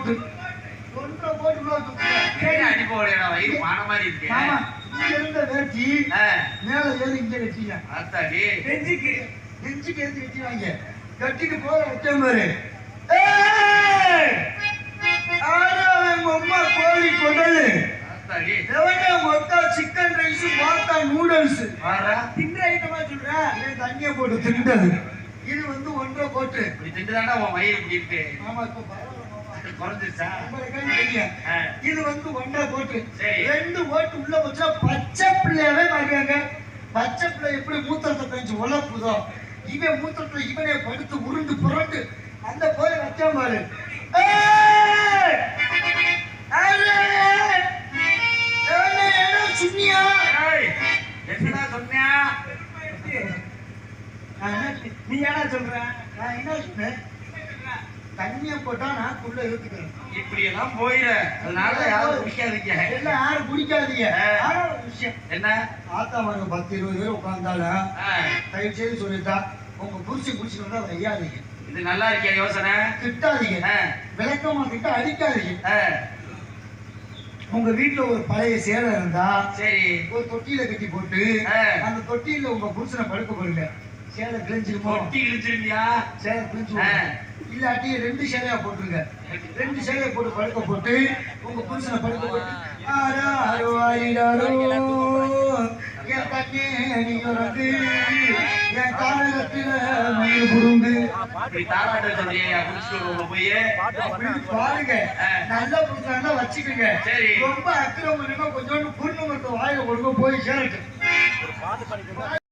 கோட்டு 1.5 கோட்டு அடி போடா வயிறு மான மாதிரி இருக்கு. ஆமா இங்க இருந்த வேட்டி மேல ஏறி இங்க கட்டிங்க. அத்தாடி நெஞ்சுக்கு ஏத்தி கட்டிவாங்க. கட்டிட்டு போற வச்சேன் பாரு. அம்மா கோழி கொடலு மொத்தா சிக்கன் ரைஸ் மாத்தா நூடுல்ஸ் தின்ற ஐட்டமா சொல்றேன். தண்ணியை போட்டு திண்டது. இது வந்து 1.5 கோட்டு. இப்படி திண்டுதாண்டா உன் வயிறு இப்படி இருக்கு. ஆமா இப்ப குறைஞ்சிருச்சா? இது வந்து 1.5 கோட்டு. 2 கோட்டு உள்ள வச்சா பச்சை பிள்ளையாவே மாறியாங்க. பச்சை பிள்ளை எப்படி மூத்திரத்தை பெஞ்சு உழப்புதோ இவன் மூத்திரத்துல இவனே படுத்து உருண்டு புரண்டு அந்த போய் வச்சான் பாரு. என்னடா சொன்னியா? நீ ஏடா சொல்ற? நான் என்ன சொன்னேன்? தண்ணிய போட்டா நாக்குள்ள இழுத்துக்கிறேன். இப்படி எல்லாம் போயிட அதனால யாரும் குடிக்காதீங்க. எல்லாம் யாரும் குடிக்காதீங்க. ஆனா ஒரு விஷயம் என்ன ஆத்தா மங்க 10-20 பேர் உட்கார்ந்தாலும் தயவு செய்து சொல்லிட்டா உங்க புரிச்சு குடிச்சுட்டு வந்தா வையாதீங்க. இது நல்லா இருக்கியா யோசனை? திட்டாதீங்க. விளக்கமா திட்ட அடிக்காதீங்க. உங்க வீட்டுல ஒரு பழைய சேலை இருந்தா சரி ஒரு தொட்டியில கட்டி போட்டு அந்த தொட்டியில உங்க புருஷனை படுக்க போடுங்க. சேலை கிழிஞ்சிருமோ? தொட்டி கிழிஞ்சிருக்கியா? சேலை கிழிஞ்சு இல்லாட்டி 2 சேலையா போட்டுருங்க. 2 சேலையை போட்டு படுக்க போட்டு உங்க புருஷனை படுக்க போட்டு என் தண்ணி நீ வந்து என் காலகத்துல மீன் புடுங்கு தாராட்ட சொல்றியா? குடிச்சுட்டு போய் பாருங்க. நல்ல புருஷனா வச்சுக்கோங்க. சரி ரொம்ப அக்கிரமம் கொஞ்சோண்டு புண்ணு மட்டும் வாயில கொடுக்க போய் சேரட்டு.